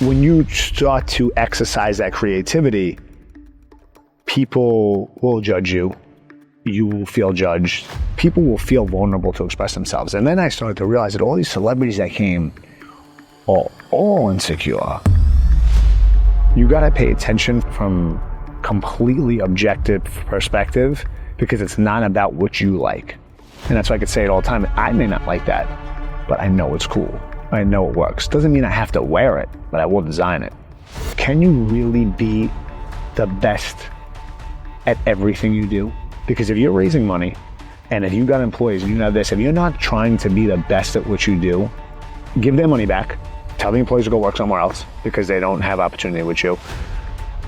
when you start to exercise that creativity, people will judge you. You will feel judged. People will feel vulnerable to express themselves. And then I started to realize that all these celebrities that came are all insecure. You gotta pay attention from completely objective perspective, because it's not about what you like. And that's why I could say it all the time. I may not like that, but I know it's cool. I know it works. Doesn't mean I have to wear it, but I will design it. Can you really be the best at everything you do? Because if you're raising money, and if you've got employees and you have this, if you're not trying to be the best at what you do, give their money back. Tell the employees to go work somewhere else because they don't have opportunity with you.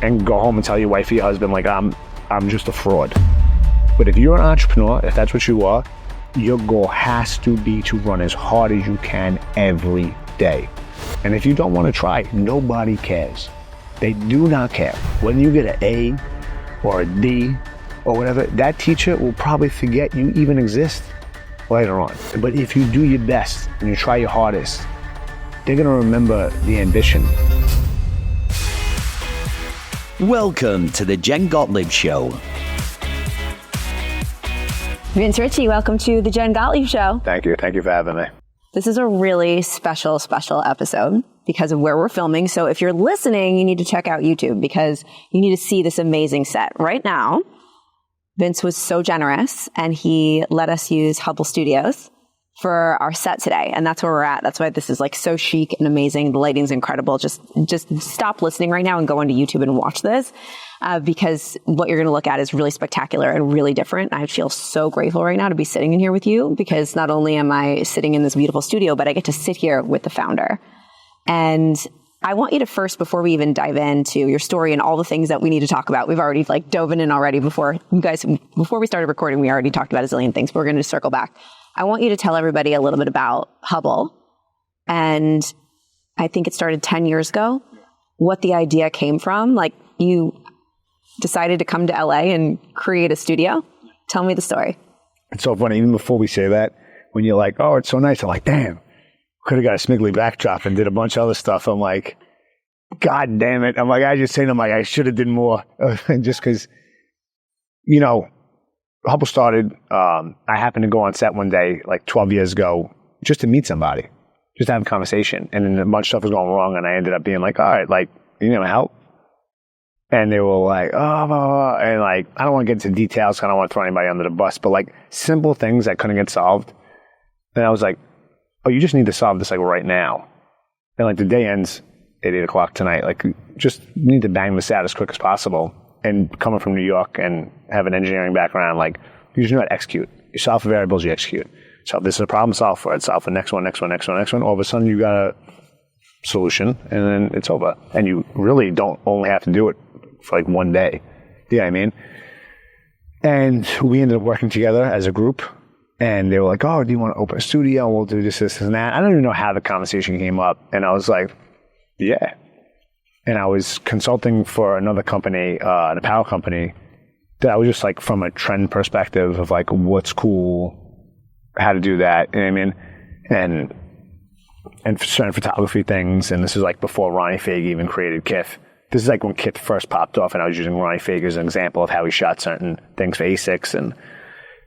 And go home and tell your wife or your husband, like, I'm just a fraud. But if you're an entrepreneur, if that's what you are, your goal has to be to run as hard as you can every day. And if you don't want to try, nobody cares. They do not care. Whether you get an A or a D or whatever, that teacher will probably forget you even exist later on. But if you do your best and you try your hardest, they're going to remember the ambition. Welcome to the Jen Gottlieb Show. Vince Ricci, welcome to the Jen Gottlieb Show. Thank you. Thank you for having me. This is a really special episode because of where we're filming. So if you're listening, you need to check out YouTube because you need to see this amazing set. Right now, Vince was so generous and he let us use Hubble Studios for our set today. And that's where we're at. That's why this is like so chic and amazing. The lighting's incredible. Just stop listening right now and go onto YouTube and watch this because what you're going to look at is really spectacular and really different. I feel so grateful right now to be sitting in here with you because not only am I sitting in this beautiful studio, but I get to sit here with the founder. And I want you to first, before we even dive into your story and all the things that we need to talk about, we've already dove in already before we started recording, we already talked about a zillion things, but we're going to circle back. I want you to tell everybody a little bit about Hubble. And I think it started 10 years ago, what the idea came from. Like you decided to come to LA and create a studio. Tell me the story. It's so funny, even before we say that, when you're like, oh, it's so nice, I'm like, damn. Could have got a smiggly backdrop and did a bunch of other stuff. I'm like, God damn it. I'm like, I just saying, I'm like, I should have did more. Just because, Hubble started, I happened to go on set one day, like 12 years ago, just to meet somebody, just to have a conversation. And then a bunch of stuff was going wrong. And I ended up being like, all right, like, you need my help? And they were like, oh, and like, I don't want to get into details. I don't want to throw anybody under the bus, but like simple things that couldn't get solved. And I was like, oh, you just need to solve this like right now. And like the day ends at 8 o'clock tonight. Like just need to bang this out as quick as possible. And coming from New York and have an engineering background, like you just know how to execute. You solve for variables, you execute. So this is a problem, solve for it. Solve for next one. All of a sudden you got a solution and then it's over. And you really don't only have to do it for like one day. You know what I mean? And we ended up working together as a group. And they were like, oh, do you want to open a studio? We'll do this, and that. I don't even know how the conversation came up. And I was like, yeah. And I was consulting for another company, an apparel company, that I was just like from a trend perspective of like what's cool, how to do that, you know what I mean? And certain photography things. And this is like before Ronnie Fag even created Kith. This is like when Kith first popped off and I was using Ronnie Fag as an example of how he shot certain things for ASICs and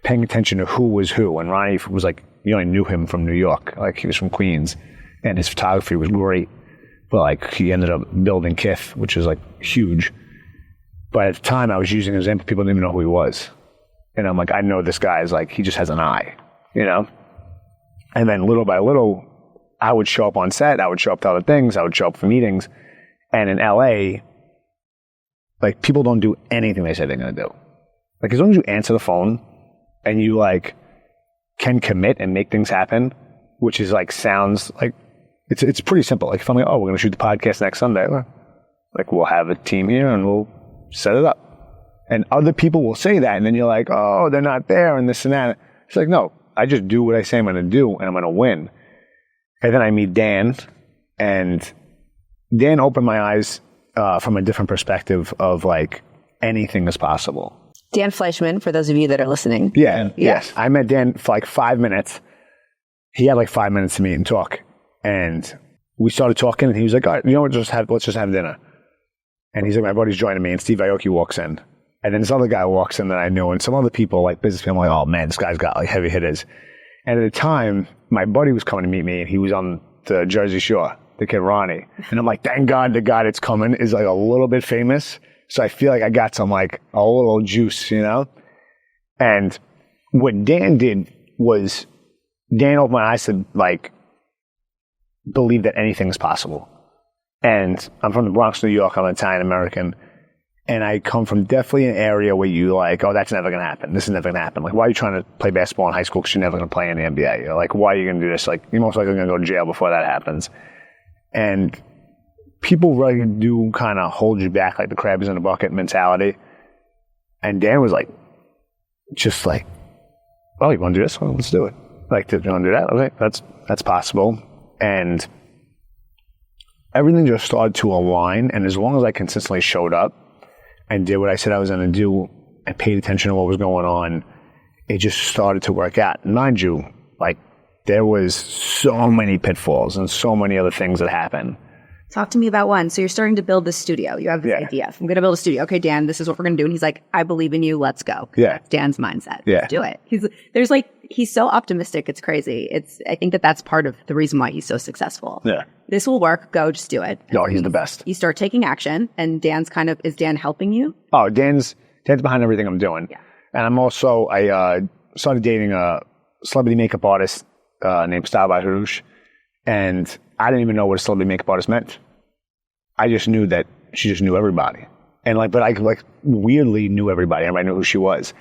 paying attention to who was who. And Ronnie was like, you only knew him from New York. Like he was from Queens and his photography was great. But like he ended up building Kith, which is like huge. But at the time I was using an example, people didn't even know who he was. And I'm like, I know this guy is like, he just has an eye, And then little by little, I would show up on set, I would show up to other things, I would show up for meetings. And in LA, like people don't do anything they say they're going to do. Like as long as you answer the phone, and you like can commit and make things happen, which is like sounds like it's pretty simple. Like if I'm like, oh, we're gonna shoot the podcast next Sunday, like we'll have a team here and we'll set it up. And other people will say that, and then you're like, oh, they're not there and this and that. It's like, no, I just do what I say I'm gonna do and I'm gonna win. And then I meet Dan, and Dan opened my eyes from a different perspective of like anything is possible. Dan Fleischman, for those of you that are listening. Yeah. Yes. I met Dan for like 5 minutes. He had like 5 minutes to meet and talk. And we started talking, and he was like, all right, you know what, let's just have dinner. And he's like, my buddy's joining me, and Steve Aoki walks in. And then this other guy walks in that I knew, and some other people, like business people, I'm like, oh man, this guy's got like heavy hitters. And at the time, my buddy was coming to meet me, and he was on the Jersey Shore, the kid Ronnie. And I'm like, thank God the guy that's coming is like a little bit famous. So I feel like I got some like a little juice, you know? And what Dan did was, Dan opened my eyes to like, believe that anything's possible. And I'm from the Bronx, New York. I'm Italian American. And I come from definitely an area where you like, oh, that's never going to happen. This is never going to happen. Like, why are you trying to play basketball in high school because you're never going to play in the NBA? You're like, why are you going to do this? Like, you're most likely going to go to jail before that happens. And people really do kind of hold you back, like the crab is in a bucket mentality. And Dan was like, just like, well, you want to do this? Well, let's do it. Like, you want to do that? Okay, that's possible. And everything just started to align. And as long as I consistently showed up and did what I said I was going to do and paid attention to what was going on, it just started to work out. And mind you, like, there was so many pitfalls and so many other things that happened. Talk to me about one. So you're starting to build this studio. You have this idea. I'm going to build a studio. Okay, Dan, this is what we're going to do. And he's like, I believe in you. Let's go. Yeah. That's Dan's mindset. Yeah. Let's do it. He's so optimistic. It's crazy. I think that's part of the reason why he's so successful. Yeah. This will work. Go, just do it. No, he's the best. You start taking action, and is Dan helping you? Oh, Dan's behind everything I'm doing. Yeah. And I'm also, I started dating a celebrity makeup artist named Harouche, and I didn't even know what a celebrity makeup artist meant. I just knew that she just knew everybody. And like, but I like weirdly knew everybody. Everybody knew who she was.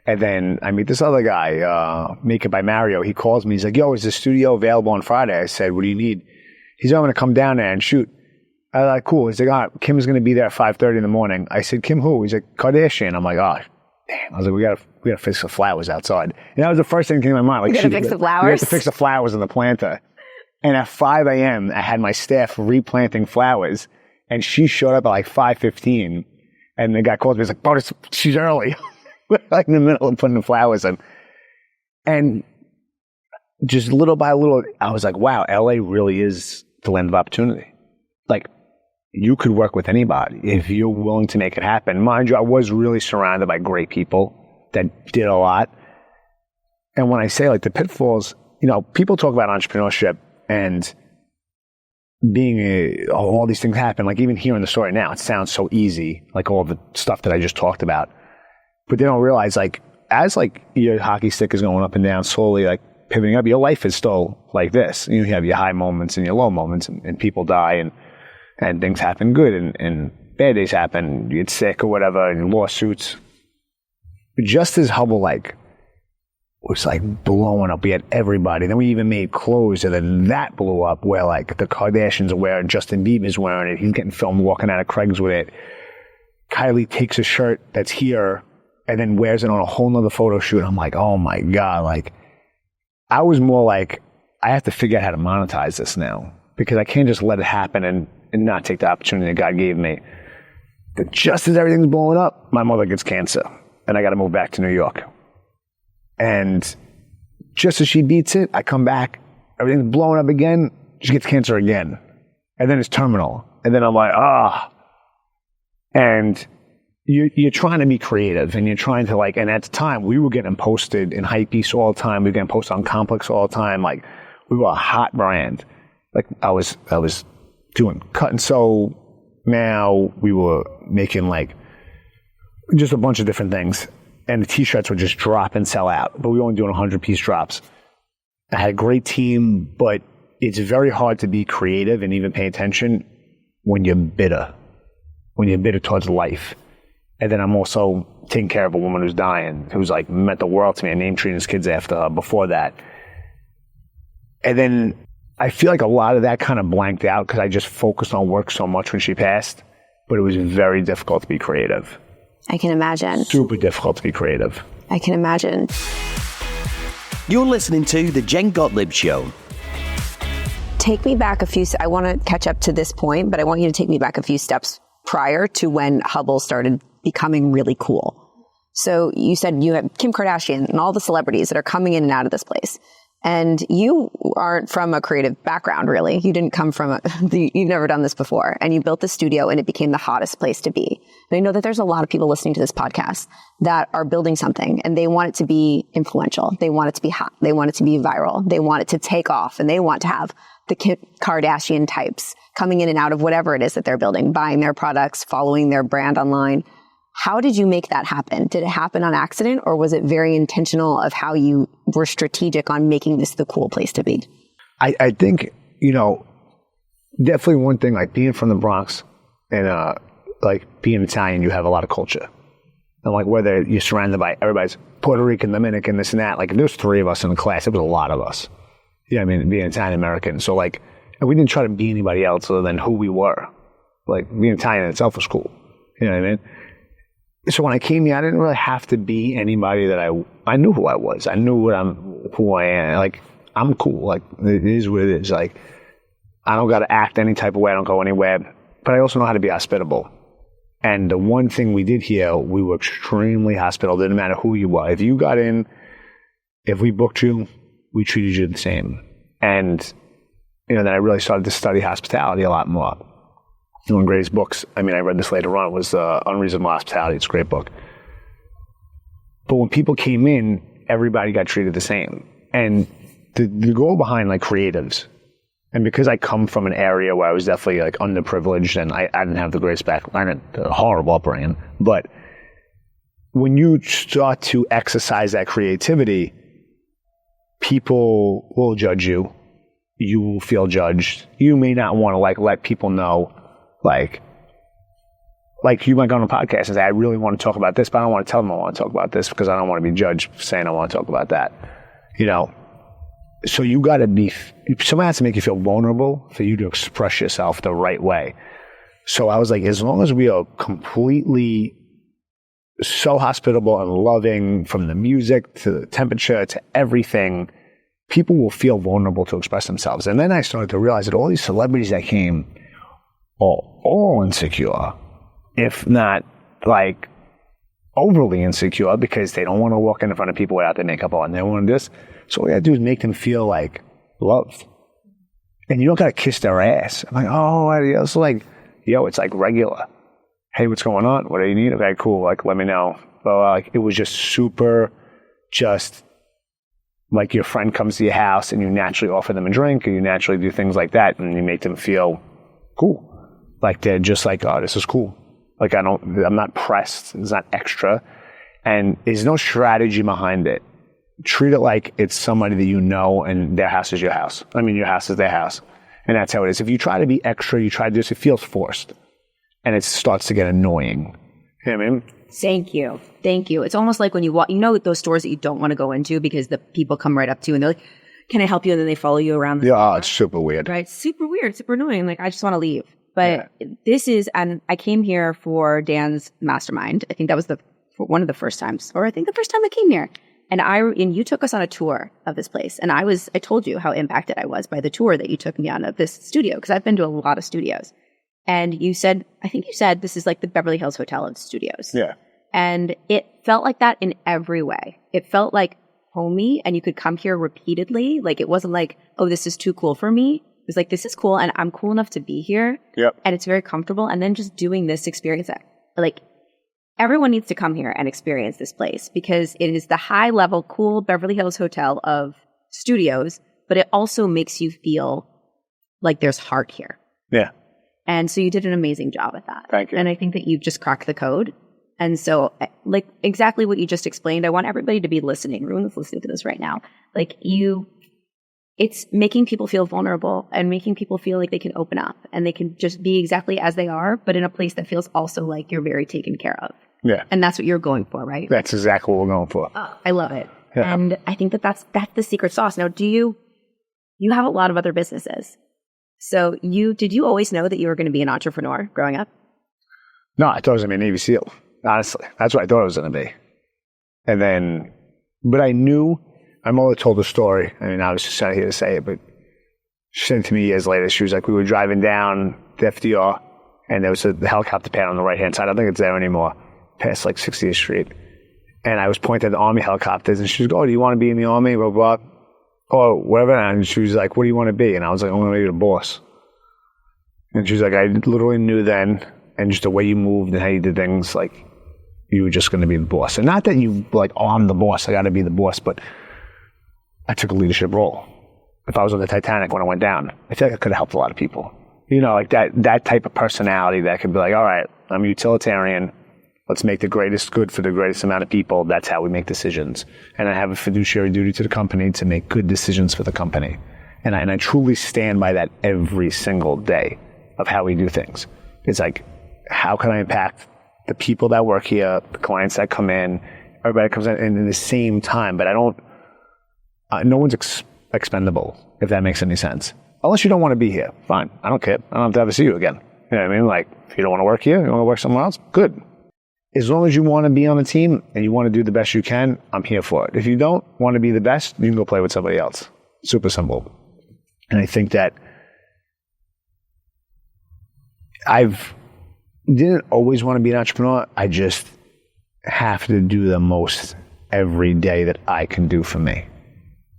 And then I meet this other guy, Makeup by Mario. He calls me. He's like, yo, is the studio available on Friday? I said, what do you need? He's like, I'm going to come down there and shoot. I was like, cool. He's like, all right, Kim's going to be there at 5:30 in the morning. I said, Kim who? He's like, Kardashian. I'm like, oh, damn. I was like, we gotta fix the flowers outside. And that was the first thing that came to my mind. Like, we gotta fix the flowers? We have to fix the flowers in the planter. And at 5 a.m., I had my staff replanting flowers. And she showed up at like 5:15. And the guy calls me. He's like, oh, she's early. Like in the middle of putting the flowers in. And just little by little, I was like, wow, LA really is the land of opportunity. Like, you could work with anybody if you're willing to make it happen. Mind you, I was really surrounded by great people that did a lot. And when I say like the pitfalls, you know, people talk about entrepreneurship and being all these things happen. Like even hearing the story now, it sounds so easy, like all the stuff that I just talked about. But they don't realize, like, as like your hockey stick is going up and down, slowly like pivoting up, your life is still like this. You have your high moments and your low moments, and people die, and things happen good, and bad days happen, you get sick or whatever, and lawsuits. Just as Hubble like was like blowing up, we had everybody. Then we even made clothes, and then that blew up where like the Kardashians are wearing, Justin Bieber's wearing it, he's getting filmed walking out of Craig's with it. Kylie takes a shirt that's here and then wears it on a whole nother photo shoot. I'm like, oh my God. Like, I was more like, I have to figure out how to monetize this now, because I can't just let it happen and not take the opportunity that God gave me. That just as everything's blowing up, my mother gets cancer and I got to move back to New York. And just as she beats it, I come back, everything's blowing up again, she gets cancer again. And then it's terminal. And then I'm like, And you're trying to be creative, and you're trying to like, and at the time we were getting posted in Hypebeast all the time. We were getting posted on Complex all the time. Like, we were a hot brand. Like I was doing cut and sew. Now we were making like just a bunch of different things, and the t-shirts would just drop and sell out, but we were only doing 100-piece drops. I had a great team, but it's very hard to be creative and even pay attention when you're bitter towards life. And then I'm also taking care of a woman who's dying, who's like meant the world to me. I named Trina's kids after her before that. And then I feel like a lot of that kind of blanked out because I just focused on work so much when she passed. But it was very difficult to be creative. I can imagine. Super difficult to be creative. I can imagine. You're listening to The Jen Gottlieb Show. Take me back I want to catch up to this point, but I want you to take me back a few steps prior to when Hubble started becoming really cool. So you said you have Kim Kardashian and all the celebrities that are coming in and out of this place. And you aren't from a creative background, really. You didn't come from you've never done this before. And you built the studio and it became the hottest place to be. And I know that there's a lot of people listening to this podcast that are building something and they want it to be influential. They want it to be hot. They want it to be viral. They want it to take off, and they want to have the Kardashian types coming in and out of whatever it is that they're building, buying their products, following their brand online. How did you make that happen? Did it happen on accident, or was it very intentional of how you were strategic on making this the cool place to be? I think, definitely one thing, like being from the Bronx and like being Italian, you have a lot of culture. And like whether you're surrounded by everybody's Puerto Rican, Dominican, this and that, like if there was 3 of us in the class, it was a lot of us. Yeah, I mean, being Italian American. So like, and we didn't try to be anybody else other than who we were. Like being Italian in itself was cool. You know what I mean? So when I came here, I didn't really have to be anybody that I knew who I was. I knew who I am. Like, I'm cool. Like, it is what it is. Like, I don't got to act any type of way. I don't go anywhere. But I also know how to be hospitable. And the one thing we did here, we were extremely hospitable. Didn't matter who you were. If you got in, if we booked you, we treated you the same. And, then I really started to study hospitality a lot more. One of the greatest books, I read this later on, was Unreasonable Hospitality. It's a great book. But when people came in, everybody got treated the same. And the goal behind like creatives, and because I come from an area where I was definitely like underprivileged and I didn't have the greatest background, a horrible upbringing, but when you start to exercise that creativity, people will judge you. You will feel judged. You may not want to like let people know. Like you might go on a podcast and say, I really want to talk about this, but I don't want to tell them I want to talk about this because I don't want to be judged for saying I want to talk about that. So you got to be, someone has to make you feel vulnerable for you to express yourself the right way. So I was like, as long as we are completely so hospitable and loving, from the music to the temperature to everything, people will feel vulnerable to express themselves. And then I started to realize that all these celebrities that came are all insecure, if not like overly insecure, because they don't want to walk in front of people without their makeup on. They want this. So what I do is make them feel like loved. And you don't got to kiss their ass. I'm like, oh, it's like, it's like regular. Hey, what's going on? What do you need? Okay, cool. Like, let me know. But like, it was just super, just like your friend comes to your house and you naturally offer them a drink, or you naturally do things like that, and you make them feel cool. Like they're just like, oh, this is cool. Like I'm not pressed. It's not extra. And there's no strategy behind it. Treat it like it's somebody that you know and their house is your house. Your house is their house. And that's how it is. If you try to be extra, you try to do this, it feels forced. And it starts to get annoying. You know what I mean? Thank you. Thank you. It's almost like when you walk, those stores that you don't want to go into because the people come right up to you and they're like, can I help you? And then they follow you around. It's super weird. Right? Super weird, super annoying. Like, I just want to leave. But this is, and I came here for Dan's mastermind. I think that was one of the first times, or I think the first time I came here. And you took us on a tour of this place. And I told you how impacted I was by the tour that you took me on of this studio, because I've been to a lot of studios. And I think you said this is like the Beverly Hills Hotel of studios. Yeah. And it felt like that in every way. It felt like homey, and you could come here repeatedly. Like, it wasn't like, oh, this is too cool for me. It was like, this is cool, and I'm cool enough to be here. Yep. And it's very comfortable. And then just doing this experience, like, everyone needs to come here and experience this place, because it is the high-level, cool Beverly Hills Hotel of studios, but it also makes you feel like there's heart here. Yeah. And so you did an amazing job at that. Thank you. And I think that you've just cracked the code. And so, like, exactly what you just explained, I want everybody to be listening. Everyone that's listening to this right now. Like, it's making people feel vulnerable and making people feel like they can open up and they can just be exactly as they are, but in a place that feels also like you're very taken care of. Yeah. And that's what you're going for, right? That's exactly what we're going for. Oh, I love it. Yeah. And I think that's the secret sauce. Now, you have a lot of other businesses. So did you always know that you were going to be an entrepreneur growing up? No, I thought I was going to be a Navy SEAL. Honestly, that's what I thought I was going to be. And then, but I knew, my mother told the story. I was just not here to say it, but she said it to me years later. She was like, we were driving down the FDR, and there was the helicopter pad on the right-hand side. I don't think it's there anymore, past like 60th Street. And I was pointing at the Army helicopters, and she was like, oh, do you want to be in the Army? Blah, blah. or whatever. And she was like, what do you want to be? And I was like, I'm going to be the boss. And she was like, I literally knew then, and just the way you moved and how you did things, like, you were just going to be the boss. And not that you like, oh, I'm the boss, I got to be the boss, but I took a leadership role. If I was on the Titanic when I went down, I feel like I could have helped a lot of people. You know, like that type of personality that could be like, all right, I'm utilitarian. Let's make the greatest good for the greatest amount of people. That's how we make decisions. And I have a fiduciary duty to the company to make good decisions for the company. And I truly stand by that every single day of how we do things. It's like, how can I impact the people that work here, the clients that come in, everybody comes in the same time, but I don't, no one's expendable, if that makes any sense. Unless you don't want to be here, fine. I don't care. I don't have to ever see you again. You know what I mean? Like, if you don't want to work here, you want to work somewhere else, good. As long as you want to be on the team and you want to do the best you can, I'm here for it. If you don't want to be the best, you can go play with somebody else. Super simple. And I think that didn't always want to be an entrepreneur. I just have to do the most every day that I can do for me.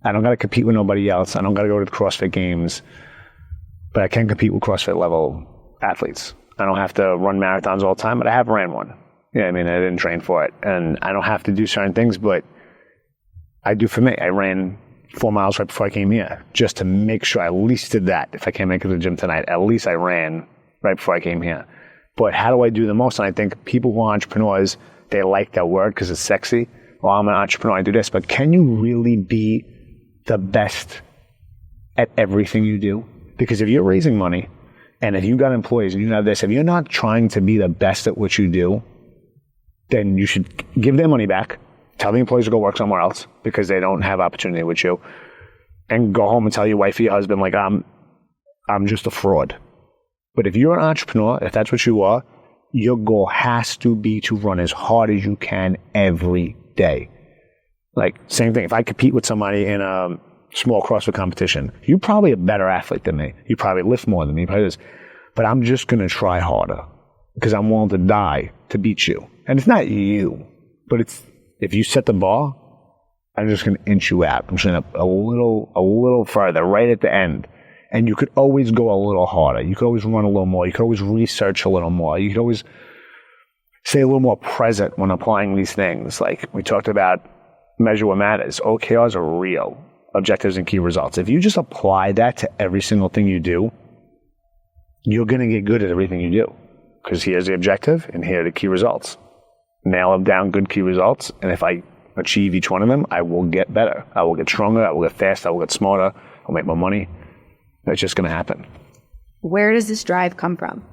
I don't got to compete with nobody else. I don't got to go to the CrossFit games, but I can compete with CrossFit level athletes. I don't have to run marathons all the time, but I have ran one. Yeah, I mean, I didn't train for it, and I don't have to do certain things, but I do for me. I ran 4 miles right before I came here, just to make sure I at least did that. If I can't make it to the gym tonight, at least I ran right before I came here. But how do I do the most? And I think people who are entrepreneurs, they like that word because it's sexy. Well, I'm an entrepreneur, I do this. But can you really be the best at everything you do? Because if you're raising money, and if you've got employees and you have this, if you're not trying to be the best at what you do, then you should give their money back, tell the employees to go work somewhere else because they don't have opportunity with you, and go home and tell your wife or your husband, like, I'm just a fraud. But if you're an entrepreneur, if that's what you are, your goal has to be to run as hard as you can every day. Like, same thing. If I compete with somebody in a small CrossFit competition, you're probably a better athlete than me. You probably lift more than me. But I'm just going to try harder because I'm willing to die to beat you. And it's not you, but it's, if you set the bar, I'm just going to inch you out. I'm just going to a little further, right at the end. And you could always go a little harder. You could always run a little more. You could always research a little more. You could always stay a little more present when applying these things. Like we talked about, measure what matters. OKRs are real. Objectives and key results. If you just apply that to every single thing you do, you're going to get good at everything you do. Because here's the objective and here are the key results. Nail them down, good key results. And if I achieve each one of them, I will get better. I will get stronger. I will get faster. I will get smarter. I'll make more money. That's just going to happen. Where does this drive come from?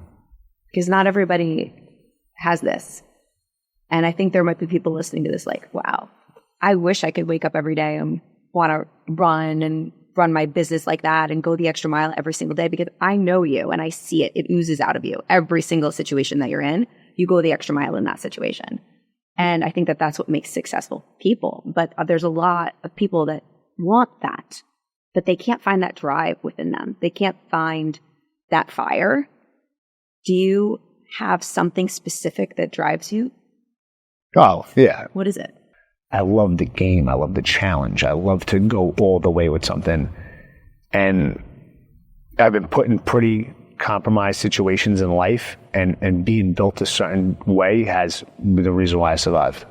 Because not everybody has this. And I think there might be people listening to this like, wow, I wish I could wake up every day and want to run my business like that and go the extra mile every single day, because I know you and I see it. It oozes out of you. Every single situation that you're in, you go the extra mile in that situation. And I think that that's what makes successful people. But there's a lot of people that want that, but they can't find that drive within them. They can't find that fire. Do you have something specific that drives you? Oh, yeah. What is it? I love the game. I love the challenge. I love to go all the way with something. And I've been put in pretty compromised situations in life, and being built a certain way has been the reason why I survived.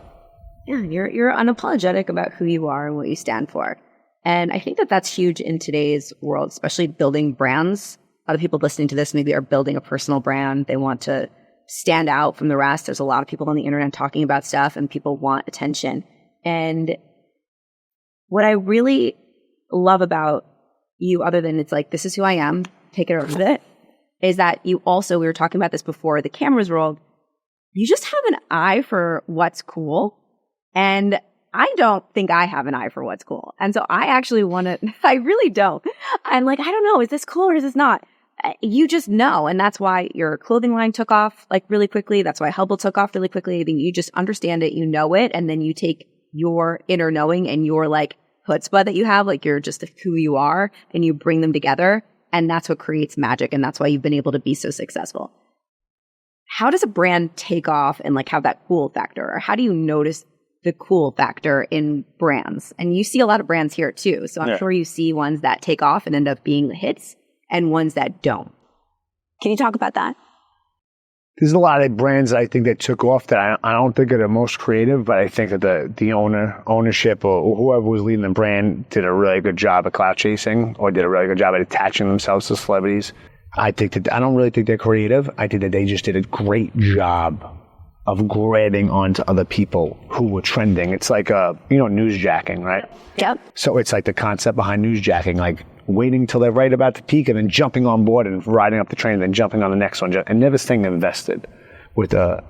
Yeah, you're unapologetic about who you are and what you stand for. And I think that that's huge in today's world, especially building brands. A lot of people listening to this maybe are building a personal brand. They want to stand out from the rest. There's a lot of people on the internet talking about stuff, and people want attention. And what I really love about you, other than it's like, this is who I am, take it or leave it, is that you also, we were talking about this before the cameras rolled, you just have an eye for what's cool. And I don't think I have an eye for what's cool. And so I actually want to, I really don't. I'm like, I don't know, is this cool or is this not? You just know. And that's why your clothing line took off like really quickly. That's why Hubble took off really quickly. I think you just understand it, you know it, and then you take your inner knowing and your like chutzpah that you have, like you're just who you are, and you bring them together. And that's what creates magic. And that's why you've been able to be so successful. How does a brand take off and like have that cool factor? Or how do you notice the cool factor in brands. And you see a lot of brands here too. So I'm sure you see ones that take off and end up being hits and ones that don't. Can you talk about that? There's a lot of brands I think that took off that I don't think are the most creative, but I think that the ownership or whoever was leading the brand did a really good job at clout chasing or did a really good job at attaching themselves to celebrities. I don't really think they're creative. I think that they just did a great job of grabbing onto other people who were trending. It's like, newsjacking, right? Yep. So it's like the concept behind newsjacking, like waiting till they're right about to peak and then jumping on board and riding up the train and then jumping on the next one and never staying invested with a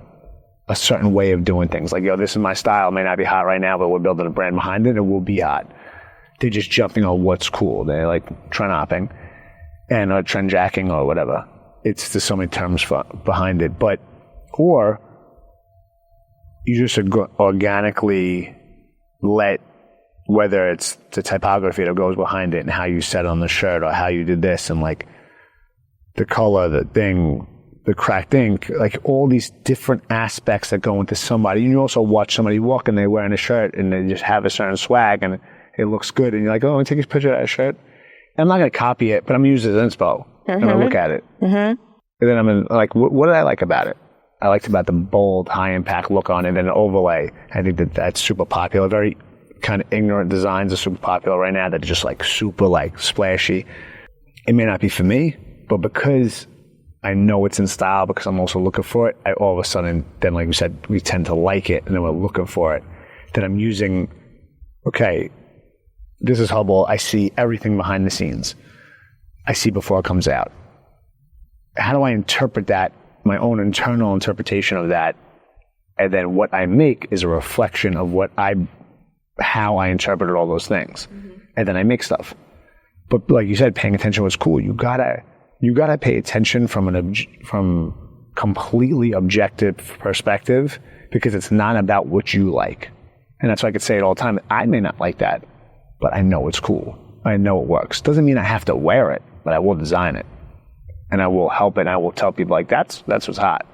certain way of doing things. Like, this is my style. It may not be hot right now, but we're building a brand behind it. It will be hot. They're just jumping on what's cool. They're like trend hopping and trend jacking or whatever. There's so many terms behind it. Or you just organically let, whether it's the typography that goes behind it and how you set on the shirt or how you did this and like the color, the thing, the cracked ink, like all these different aspects that go into somebody. You also watch somebody walk and they're wearing a shirt and they just have a certain swag and it looks good and you're like, oh, take a picture of that shirt. And I'm not going to copy it, but I'm going to use it as inspo. I'm going to look at it. And then I'm like, what did I like about it? I liked about the bold, high impact look on it and an overlay. I think that's super popular. Very kind of ignorant designs are super popular right now that are just like super like splashy. It may not be for me, but because I know it's in style, because I'm also looking for it, I all of a sudden, then like we said, we tend to like it and then we're looking for it. Then I'm using, okay, this is Hubble. I see everything behind the scenes. I see before it comes out. How do I interpret that, my own internal interpretation of that? And then what I make is a reflection of how I interpreted all those things. And then I make stuff. But like you said, paying attention was cool. You gotta pay attention from completely objective perspective, because it's not about what you like. And that's why I could say it all the time. I may not like that, but I know it's cool. I know it works. Doesn't mean I have to wear it, but I will design it. And I will help it. And I will tell people like, that's what's hot.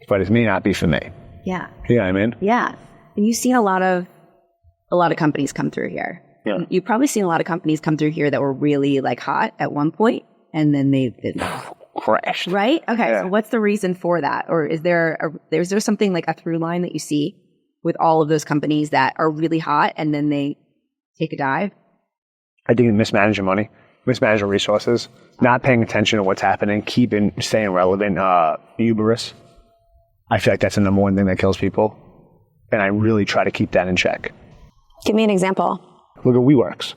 But it may not be for me. Yeah. You know what I mean? Yeah. And you've seen a lot of companies come through here. Yeah. You've probably seen a lot of companies come through here that were really like hot at one point and then they crashed. Right? Okay. Yeah. So what's the reason for that? Or is there something like a through line that you see with all of those companies that are really hot and then they take a dive? I think mismanaging money, mismanaging resources, not paying attention to what's happening, staying relevant, hubris. I feel like that's the number one thing that kills people. And I really try to keep that in check. Give me an example. Look at WeWorks.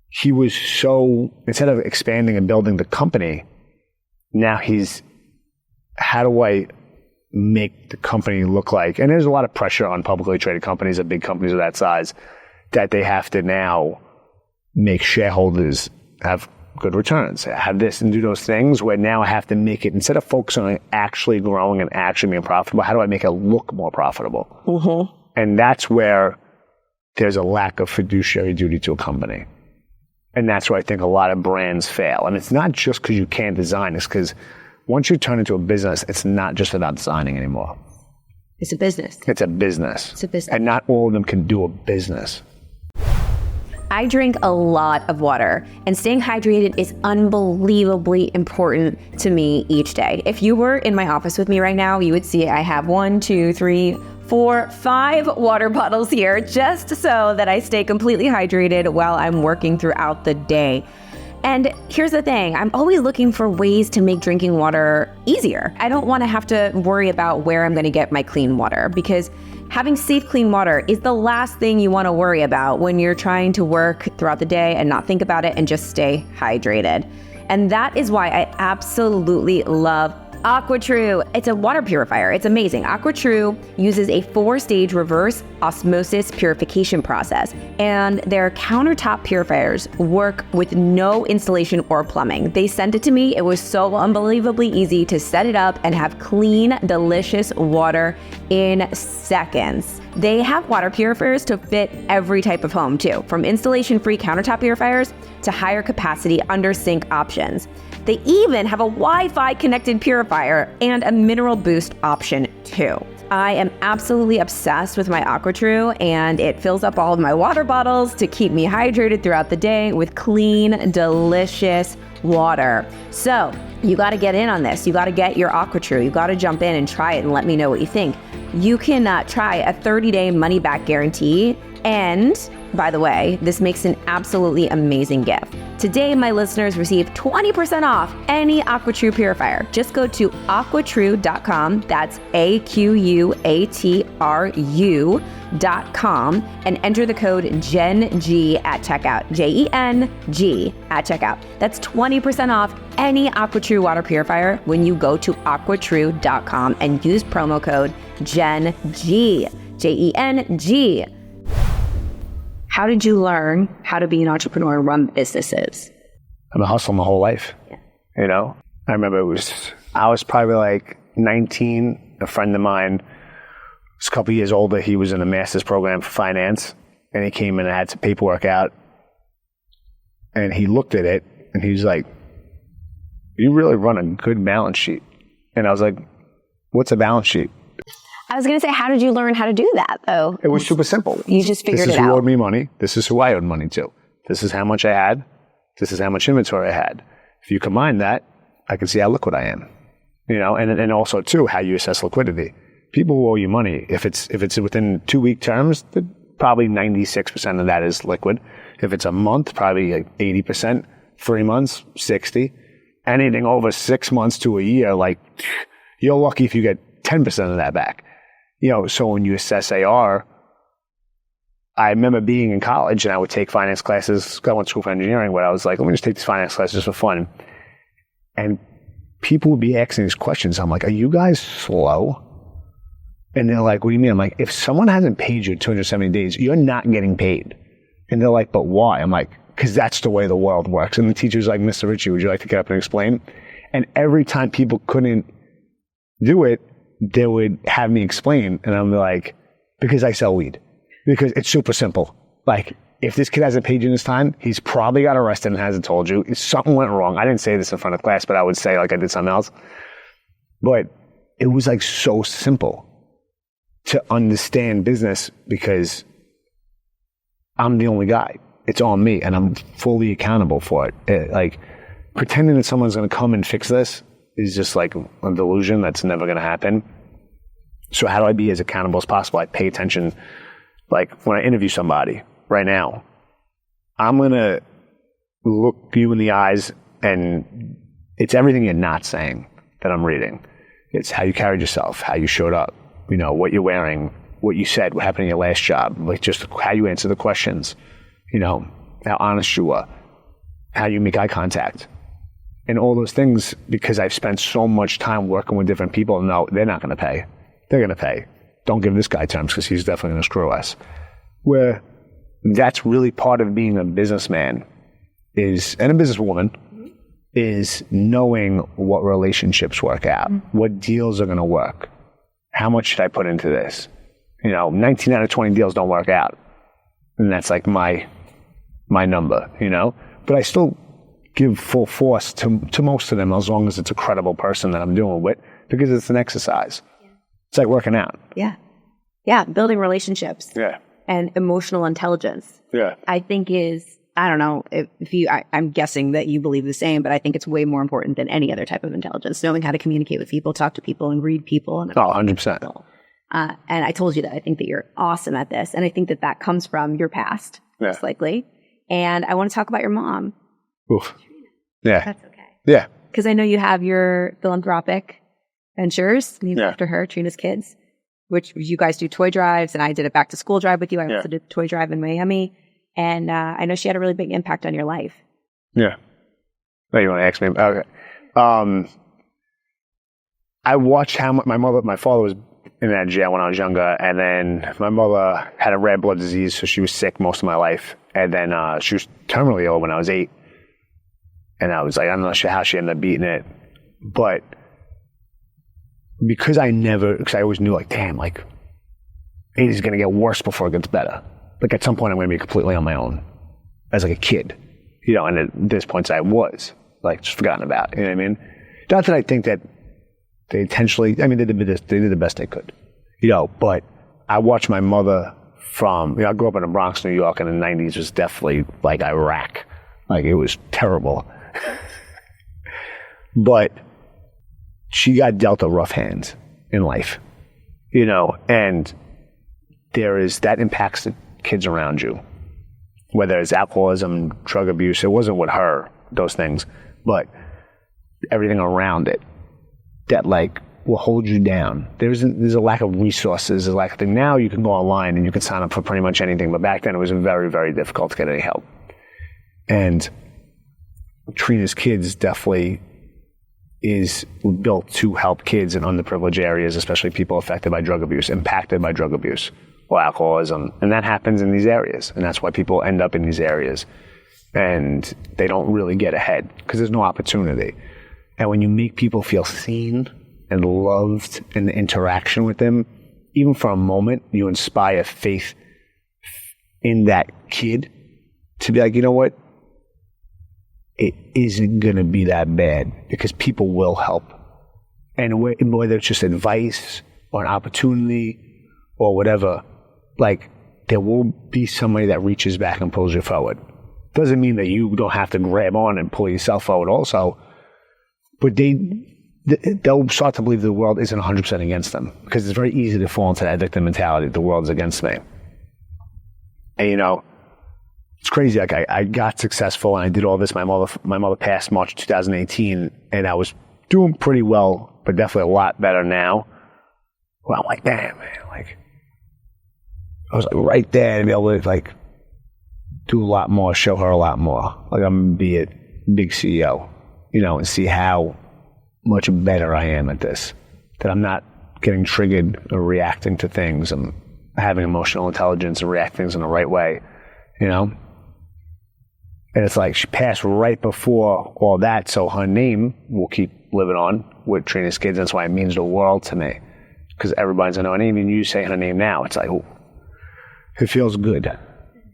He was instead of expanding and building the company, now how do I make the company look like, and there's a lot of pressure on publicly traded companies and big companies of that size, that they have to now make shareholders have good returns, have this and do those things, where now I have to make it, instead of focusing on actually growing and actually being profitable, how do I make it look more profitable? And that's where there's a lack of fiduciary duty to a company. And that's where I think a lot of brands fail. And it's not just because you can't design, it's because once you turn into a business, it's not just about designing anymore. It's a business. It's a business. It's a business. And not all of them can do a business. I drink a lot of water, and staying hydrated is unbelievably important to me each day. If you were in my office with me right now, you would see I have 1, 2, 3, 4, 5 water bottles here, just so that I stay completely hydrated while I'm working throughout the day. And here's the thing, I'm always looking for ways to make drinking water easier. I don't want to have to worry about where I'm going to get my clean water, because having safe, clean water is the last thing you want to worry about when you're trying to work throughout the day and not think about it and just stay hydrated. And that is why I absolutely love AquaTrue. It's a water purifier. It's amazing. AquaTrue uses a 4-stage reverse osmosis purification process, and their countertop purifiers work with no installation or plumbing. They sent it to me. It was so unbelievably easy to set it up and have clean, delicious water in seconds. They have water purifiers to fit every type of home too, from installation-free countertop purifiers to higher capacity under sink options. They even have a Wi-Fi connected purifier and a mineral boost option too. I am absolutely obsessed with my AquaTrue, and it fills up all of my water bottles to keep me hydrated throughout the day with clean, delicious water. So you got to get in on this. You got to get your AquaTrue. You got to jump in and try it and let me know what you think. You can try a 30-day money-back guarantee. And by the way, this makes an absolutely amazing gift. Today, my listeners receive 20% off any AquaTrue purifier. Just go to aquatrue.com. That's AQUATRU.com and enter the code GENG at checkout. GENG at checkout. That's 20% off any AquaTrue water purifier when you go to aquatrue.com and use promo code GENG. GENG. How did you learn how to be an entrepreneur and run businesses? I've been hustling my whole life. Yeah. You know, I remember I was probably like 19. A friend of mine was a couple years older. He was in a master's program for finance, and he came in and had some paperwork out. And he looked at it, and he was like, "You really run a good balance sheet." And I was like, "What's a balance sheet?" I was going to say, how did you learn how to do that, though? It was super simple. You just figured it out. This is who owed me money. This is who I owed money to. This is how much I had. This is how much inventory I had. If you combine that, I can see how liquid I am. You know, and also, too, how you assess liquidity. People who owe you money, if it's within 2-week terms, probably 96% of that is liquid. If it's a month, probably like 80%. 3 months, 60%. Anything over 6 months to a year, like, you're lucky if you get 10% of that back. You know, so when you assess AR, I remember being in college and I would take finance classes. I went to school for engineering, but I was like, let me just take these finance classes for fun. And people would be asking these questions. I'm like, are you guys slow? And they're like, what do you mean? I'm like, if someone hasn't paid you 270 days, you're not getting paid. And they're like, but why? I'm like, because that's the way the world works. And the teacher's like, Mr. Ricci, would you like to get up and explain? And every time people couldn't do it, they would have me explain, and I'm like, because I sell weed. Because it's super simple. Like, if this kid hasn't paid you this time, he's probably got arrested and hasn't told you. If something went wrong. I didn't say this in front of class, but I would say like I did something else. But it was like so simple to understand business because I'm the only guy. It's on me, and I'm fully accountable for it. Like, pretending that someone's going to come and fix this is just like a delusion that's never going to happen. So how do I be as accountable as possible? I pay attention. Like when I interview somebody right now, I'm going to look you in the eyes, and it's everything you're not saying that I'm reading. It's how you carried yourself, how you showed up, you know, what you're wearing, what you said, what happened in your last job, like just how you answer the questions, you know, how honest you are, how you make eye contact. And all those things, because I've spent so much time working with different people, no, they're not going to pay. They're going to pay. Don't give this guy terms because he's definitely going to screw us. Where that's really part of being a businessman and a businesswoman is knowing what relationships work out, what deals are going to work. How much should I put into this? You know, 19 out of 20 deals don't work out. And that's like my number, you know? But I still give full force to most of them as long as it's a credible person that I'm doing with, because it's an exercise. Yeah. It's like working out. Yeah. Yeah. Building relationships. Yeah. And emotional intelligence. Yeah. I think I don't know if you, I'm guessing that you believe the same, but I think it's way more important than any other type of intelligence. Knowing how to communicate with people, talk to people, and read people. And 100%. And I told you that I think that you're awesome at this. And I think that comes from your past, most likely. And I want to talk about your mom. Oof. Yeah. That's okay. Yeah. Because I know you have your philanthropic ventures named after her, Trina's Kids, which you guys do toy drives, and I did a back to school drive with you. I also did a toy drive in Miami. And I know she had a really big impact on your life. Yeah. Oh, you want to ask me? Okay. I watched how my father was in that jail when I was younger, and then my mother had a rare blood disease, so she was sick most of my life. And then she was terminally ill when I was 8. And I was like, I'm not sure how she ended up beating it. But because I always knew, like, damn, like, it is going to get worse before it gets better. Like, at some point, I'm going to be completely on my own as, like, a kid. You know, and at this point, I was, like, just forgotten about. You know what I mean? Not that I think that they intentionally, I mean, they did the best they could. But I watched my mother I grew up in the Bronx, New York, and the 90s was definitely like Iraq. Like, it was terrible. But she got dealt a rough hand in life, and that impacts the kids around you. Whether it's alcoholism, drug abuse, it wasn't with her, those things, but everything around it that will hold you down. There's a lack of resources, there's a lack of thing. Now you can go online and you can sign up for pretty much anything, but back then it was very, very difficult to get any help. And Trina's Kids definitely is built to help kids in underprivileged areas, especially people affected by drug abuse, impacted by drug abuse or alcoholism. And that happens in these areas. And that's why people end up in these areas. And they don't really get ahead because there's no opportunity. And when you make people feel seen and loved in the interaction with them, even for a moment, you inspire faith in that kid to be like, you know what? It isn't going to be that bad because people will help. And whether it's just advice or an opportunity or whatever, there will be somebody that reaches back and pulls you forward. Doesn't mean that you don't have to grab on and pull yourself forward also, but they'll start to believe the world isn't 100% against them because it's very easy to fall into that victim mentality. The world's against me. And it's crazy. I got successful and I did all this. My mother passed March 2018 and I was doing pretty well, but definitely a lot better now. Well, I'm like, damn, man. I was right there to be able to do a lot more, show her a lot more. I'm going to be a big CEO, and see how much better I am at this. That I'm not getting triggered or reacting to things. I'm having emotional intelligence and react things in the right way, And it's she passed right before all that, so her name will keep living on with Trina's Kids. That's why it means the world to me. Because everybody's going to know her name, and you say her name now, it's ooh, it feels good.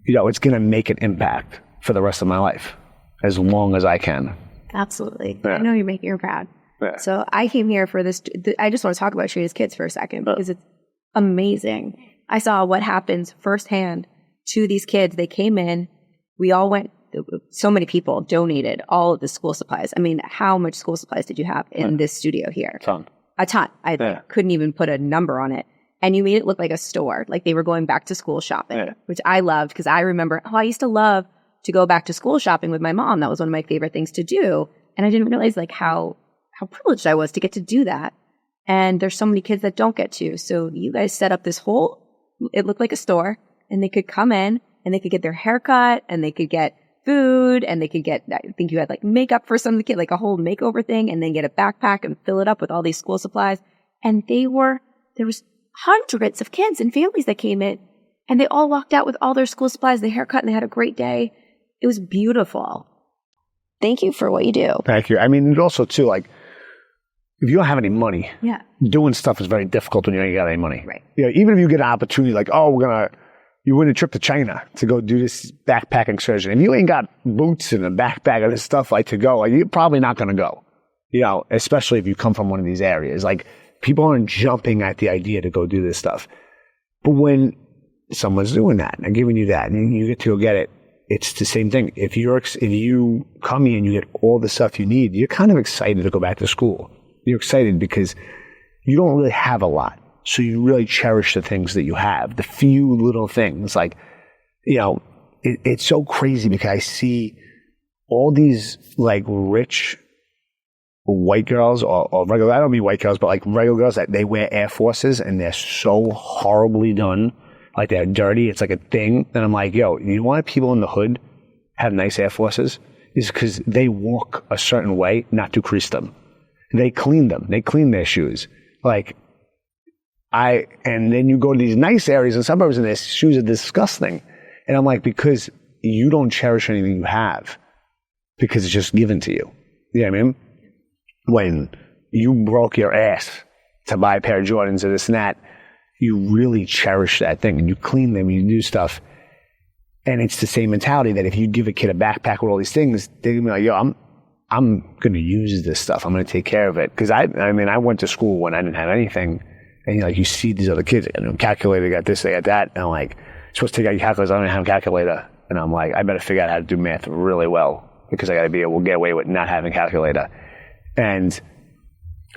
It's going to make an impact for the rest of my life, as long as I can. Absolutely. Yeah. I know you're making her proud. Yeah. So I came here for this. I just want to talk about Trina's Kids for a second because it's amazing. I saw what happens firsthand to these kids. They came in. We all went. So many people donated all of the school supplies. I mean, how much school supplies did you have in this studio here? A ton. I couldn't even put a number on it. And you made it look like a store, like they were going back to school shopping, which I loved because I remember, I used to love to go back to school shopping with my mom. That was one of my favorite things to do. And I didn't realize how privileged I was to get to do that. And there's so many kids that don't get to. So you guys set up this it looked like a store, and they could come in and they could get their hair cut and they could get food and they could get, I think you had makeup for some of the kids, a whole makeover thing, and then get a backpack and fill it up with all these school supplies. And there was hundreds of kids and families that came in, and they all walked out with all their school supplies, their haircut, and they had a great day. It was beautiful. Thank you for what you do. Thank you. I mean, and also too, if you don't have any money, doing stuff is very difficult when you ain't got any money. Right. Even if you get an opportunity, you win a trip to China to go do this backpacking excursion. If you ain't got boots and a backpack and this stuff to go, you're probably not going to go. Especially if you come from one of these areas. People aren't jumping at the idea to go do this stuff. But when someone's doing that and they're giving you that and you get to go get it, it's the same thing. If you come here and you get all the stuff you need, you're kind of excited to go back to school. You're excited because you don't really have a lot. So you really cherish the things that you have, the few little things. It's so crazy because I see all these like white girls or regular, I don't mean white girls, but like regular girls that they wear Air Forces and they're so horribly done. Like they're dirty. It's like a thing. And I'm like, yo, you know why people in the hood have nice Air Forces? Is because they walk a certain way not to crease them. They clean them. They clean their shoes. And then you go to these nice areas in suburbs and their shoes are disgusting. And I'm like, because you don't cherish anything you have because it's just given to you. You know what I mean? When you broke your ass to buy a pair of Jordans or this and that, you really cherish that thing and you clean them, you do stuff. And it's the same mentality that if you give a kid a backpack with all these things, they're going to be like, yo, I'm going to use this stuff. I'm going to take care of it. Because I went to school when I didn't have anything. And you see these other kids, and calculator, got this, they got that. And I'm like, you're supposed to take out your calculator. I don't even have a calculator. And I'm like, I better figure out how to do math really well because I got to be able to get away with not having a calculator. And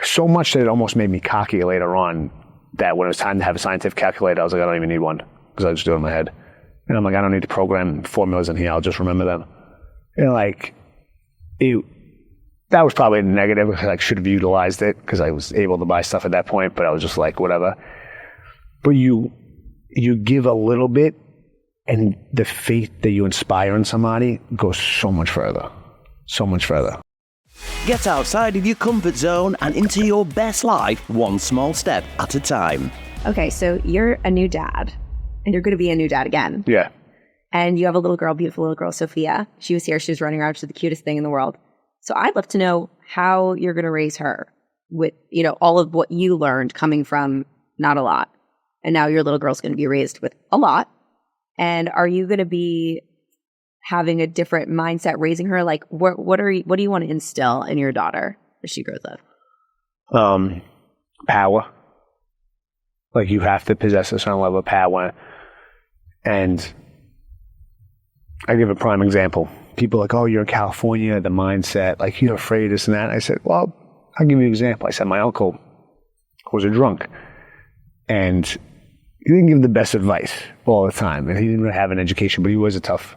so much that it almost made me cocky later on that when it was time to have a scientific calculator, I was like, I don't even need one because I just do it in my head. And I'm like, I don't need to program formulas in here. I'll just remember them. And that was probably a negative because I should have utilized it because I was able to buy stuff at that point, but I was just like, whatever. But you give a little bit, and the faith that you inspire in somebody goes so much further. So much further. Get outside of your comfort zone and into your best life one small step at a time. Okay, so you're a new dad, and you're going to be a new dad again. Yeah. And you have a little girl, beautiful little girl, Sophia. She was here. She was running around. She's the cutest thing in the world. So I'd love to know how you're going to raise her with, all of what you learned coming from not a lot. And now your little girl's going to be raised with a lot. And are you going to be having a different mindset raising her? Like, what do you want to instill in your daughter as she grows up? Power. Like, you have to possess a certain level of power. And I give a prime example. People are like, oh, you're in California, the mindset, like, you're afraid of this and that. I said, well, I'll give you an example. I said, my uncle was a drunk. And he didn't give the best advice all the time. And he didn't really have an education, but he was a tough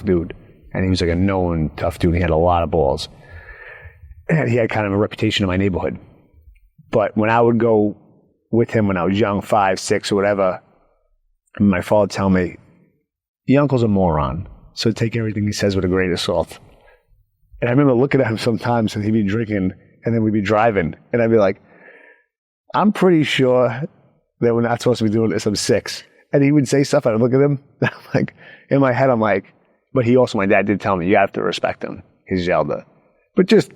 dude. And he was like a known tough dude. He had a lot of balls. And he had kind of a reputation in my neighborhood. But when I would go with him when I was young, 5, 6, or whatever, my father would tell me, your uncle's a moron, so take everything he says with a grain of salt. And I remember looking at him sometimes, and he'd be drinking, and then we'd be driving, and I'd be like, I'm pretty sure that we're not supposed to be doing this. I'm 6. And he would say stuff, and I'd look at him, and I'm like, in my head, I'm like, but my dad did tell me, you have to respect him. He's elder. But just,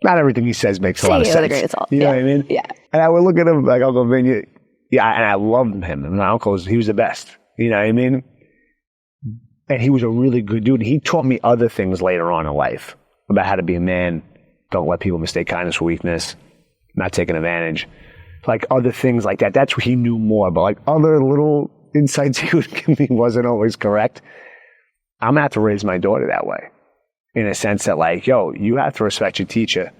not everything he says makes a lot of sense. With a grain of salt. You know what I mean? Yeah. And I would look at him like, Uncle Vin, and I loved him. And my uncle, he was the best. You know what I mean? And he was a really good dude. He taught me other things later on in life about how to be a man. Don't let people mistake kindness for weakness. Not taking advantage. Like other things like that. That's what he knew more. But like other little insights he would give me wasn't always correct. I'm going to have to raise my daughter that way. In a sense that like, you have to respect your teacher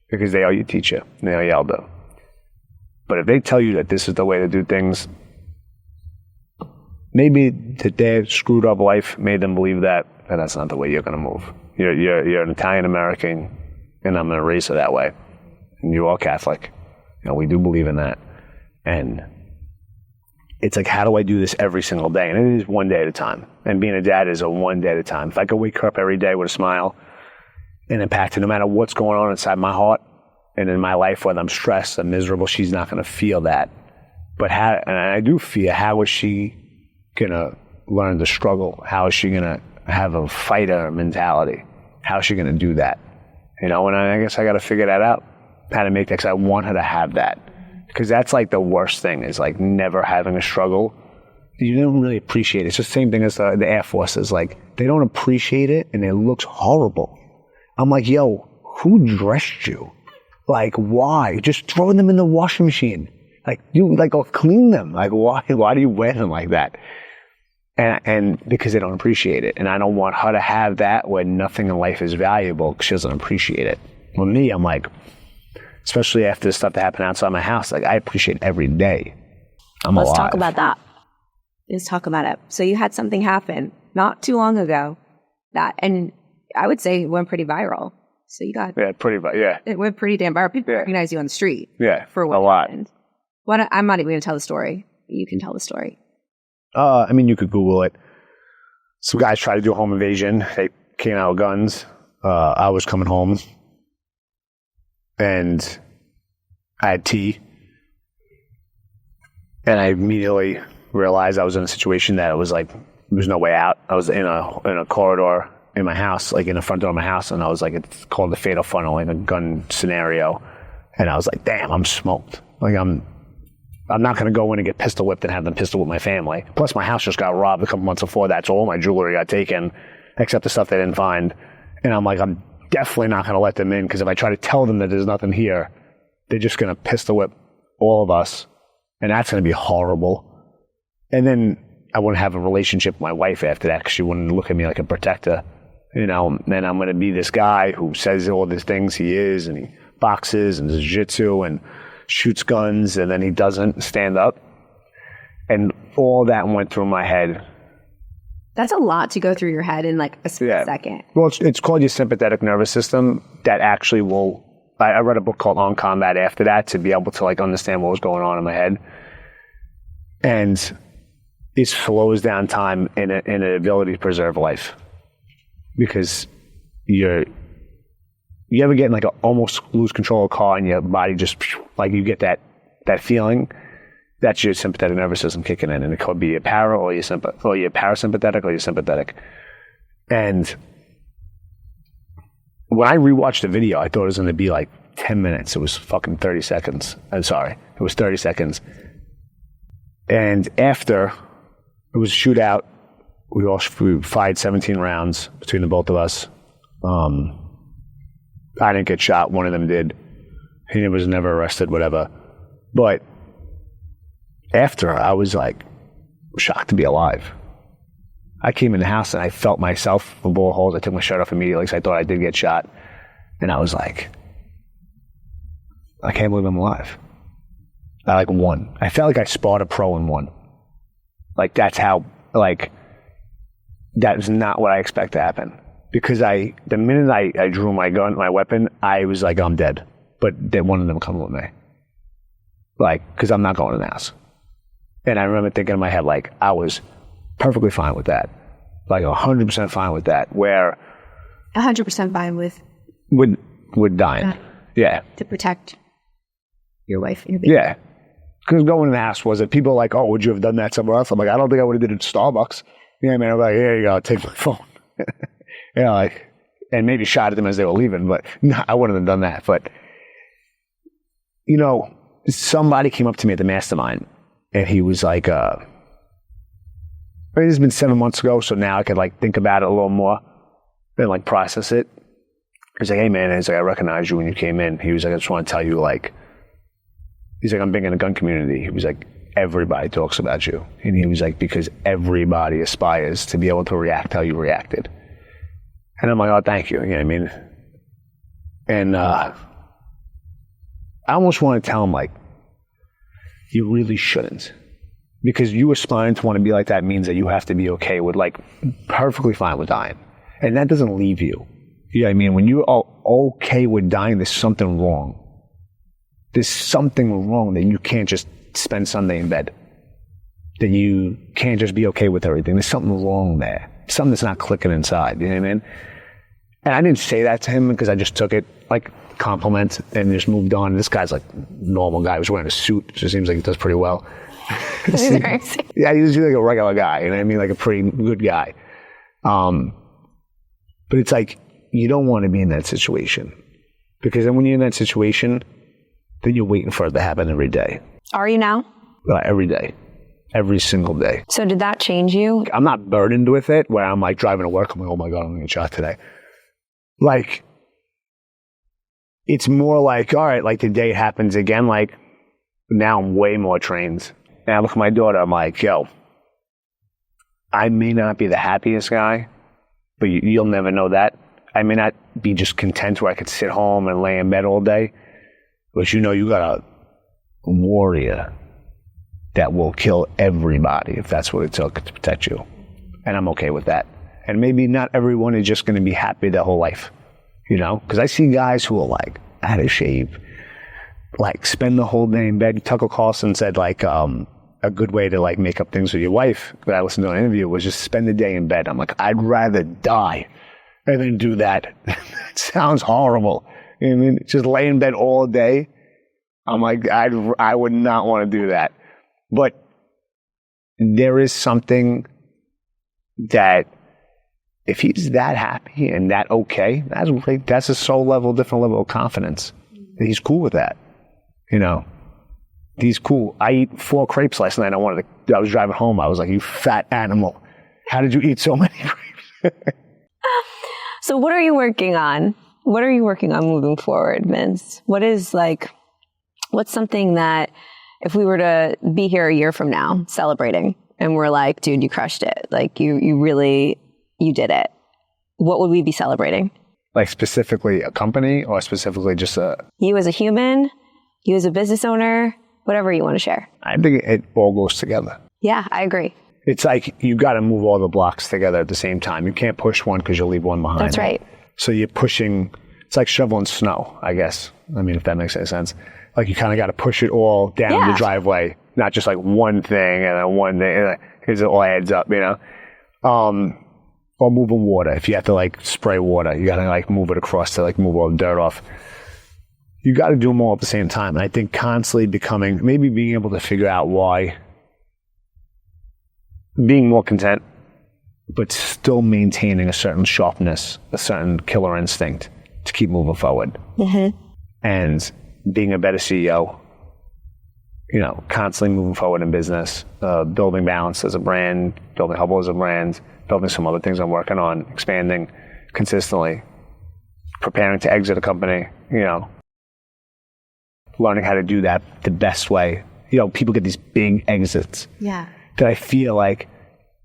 because they are your teacher. And they are your elder. But if they tell you that this is the way to do things, maybe that their screwed up life made them believe that, and that's not the way you're going to move. You're an Italian American, and I'm going to raise her that way. And you are Catholic. We do believe in that. And it's like, how do I do this every single day? And it is one day at a time. And being a dad is a one day at a time. If I could wake her up every day with a smile and impact her, no matter what's going on inside my heart and in my life, whether I'm stressed, I'm miserable, she's not going to feel that. But and I do fear, how is she going to learn to struggle? How is she going to have a fighter mentality? How is she going to do that? And I guess I got to figure that out, how to make that, because I want her to have that. Because that's like the worst thing, is like never having a struggle. You don't really appreciate it. It's the same thing as the Air Forces. Like, they don't appreciate it, and it looks horrible. I'm like, who dressed you? Like, why? Just throw them in the washing machine. Like, go clean them. Like, why do you wear them like that? And because they don't appreciate it. And I don't want her to have that where nothing in life is valuable because she doesn't appreciate it. With me, I'm like, especially after the stuff that happened outside my house, like, I appreciate every day. Let's talk about that. Let's talk about it. So you had something happen not too long ago and I would say it went pretty viral. So you got... Yeah. It went pretty damn viral. People recognize you on the street. Yeah, for what a lot. Happened. I'm not even going to tell the story. You can tell the story. You could Google it. Some guys tried to do a home invasion. They came out with guns. I was coming home, and I had tea, and I immediately realized I was in a situation that it was like, there's no way out. I was in a corridor in my house, like in the front door of my house, and I was like, it's called the fatal funnel, in a gun scenario, and I was like, damn, I'm smoked. Like, I'm not going to go in and get pistol whipped and have them pistol whip my family. Plus, my house just got robbed a couple months before that, so all my jewelry got taken, except the stuff they didn't find. And I'm like, I'm definitely not going to let them in, because if I try to tell them that there's nothing here, they're just going to pistol whip all of us, and that's going to be horrible. And then I wouldn't have a relationship with my wife after that because she wouldn't look at me like a protector, you know. Then I'm going to be this guy who says all these things he is, and he boxes and does jiu-jitsu and shoots guns, and then he doesn't stand up. And all that went through my head. That's a lot to go through your head in like a split second. Well, it's called your sympathetic nervous system that actually will, I read a book called On Combat after that to be able to like understand what was going on in my head. And it slows down time in an ability to preserve life. Because you ever get in like almost lose control of a car and your body just, like you get that feeling? That's your sympathetic nervous system kicking in, and it could be your para or your parasympathetic or your sympathetic. And when I rewatched the video, I thought it was going to be like 10 minutes. It was fucking 30 seconds. I'm sorry. It was 30 seconds. And after, it was a shootout. We fired 17 rounds between the both of us. I didn't get shot. One of them did. He was never arrested, whatever. But after, I was like shocked to be alive. I came in the house and I felt myself from bullet holes. I took my shirt off immediately because I thought I did get shot. And I was like, I can't believe I'm alive. I like won. I felt like I sparred a pro and won. Like that's how, like, that is not what I expect to happen. Because the minute I drew my gun, my weapon, I was like, I'm dead. But then one of them come with me. Like, because I'm not going to the house. And I remember thinking in my head, like, I was perfectly fine with that. Like 100% fine with that. Where 100% fine with dying. Yeah. To protect your wife and your baby. Yeah. Because going in the house was it people like, oh, would you have done that somewhere else? I'm like, I don't think I would have did it at Starbucks. You know what I mean? I'm like, here you go, take my phone. You know, like, and maybe shot at them as they were leaving, but no, I wouldn't have done that. But, you know, somebody came up to me at the mastermind and he was like, I mean, this has been 7 months ago, so now I could like think about it a little more and like process it. He's like, hey man, he's like, I recognized you when you came in. He was like, I just want to tell you, like, he's like, I'm big in the gun community. He was like, everybody talks about you. And he was like, because everybody aspires to be able to react how you reacted. And I'm like, oh, thank you. You know what I mean? And I almost want to tell him, like, you really shouldn't. Because you aspiring to want to be like that means that you have to be okay with, like, perfectly fine with dying. And that doesn't leave you. You know what I mean? When you are okay with dying, there's something wrong. There's something wrong that you can't just spend Sunday in bed. That you can't just be okay with everything. There's something wrong there. Something that's not clicking inside. You know what I mean? And I didn't say that to him because I just took it like compliment and just moved on. This guy's like normal guy. He was wearing a suit, so it seems like he does pretty well. Yeah, he's like a regular guy. You know what I mean? Like a pretty good guy. But it's like, you don't want to be in that situation. Because then when you're in that situation, then you're waiting for it to happen every day. Are you now? Every day. Every single day. So did that change you? I'm not burdened with it where I'm like driving to work. I'm like, oh my God, I'm going to get shot today. Like, it's more like, all right, like the day happens again. Like, now I'm way more trained. And I look at my daughter, I'm like, yo, I may not be the happiest guy, but you'll never know that. I may not be just content where I could sit home and lay in bed all day. But you know, you got a warrior that will kill everybody if that's what it took to protect you. And I'm okay with that. And maybe not everyone is just going to be happy their whole life, you know? Because I see guys who are like out of shape, like spend the whole day in bed. Tucker Carlson said like a good way to like make up things with your wife that I listened to an interview was just spend the day in bed. I'm like, I'd rather die than do that. It sounds horrible. You know what I mean? Just lay in bed all day. I'm like, I would not want to do that. But there is something that if he's that happy and that okay, that's great. That's a different level of confidence. He's cool with that. You know, he's cool. I ate 4 crepes last night. I was driving home. I was like, you fat animal. How did you eat so many crepes? So what are you working on? What are you working on moving forward, Vince? What is like, what's something that if we were to be here a year from now celebrating and we're like, dude, you crushed it. Like you did it. What would we be celebrating? Like specifically a company or specifically just you as a human, you as a business owner, whatever you want to share. I think it all goes together. Yeah, I agree. It's like you got to move all the blocks together at the same time. You can't push one because you'll leave one behind. That's right. So you're pushing, it's like shoveling snow, I guess. I mean, if that makes any sense. Like you kind of got to push it all down the driveway, not just like one thing and then one thing, because it all adds up, you know? Or moving water. If you have to like spray water, you got to like move it across to like move all the dirt off. You got to do them all at the same time. And I think constantly maybe being able to figure out why, being more content, but still maintaining a certain sharpness, a certain killer instinct to keep moving forward. Mm-hmm. And being a better CEO, you know, constantly moving forward in business, building balance as a brand, building Hubble as a brand, building some other things I'm working on, expanding consistently, preparing to exit a company, you know, learning how to do that the best way. You know, people get these big exits. Yeah. That I feel like,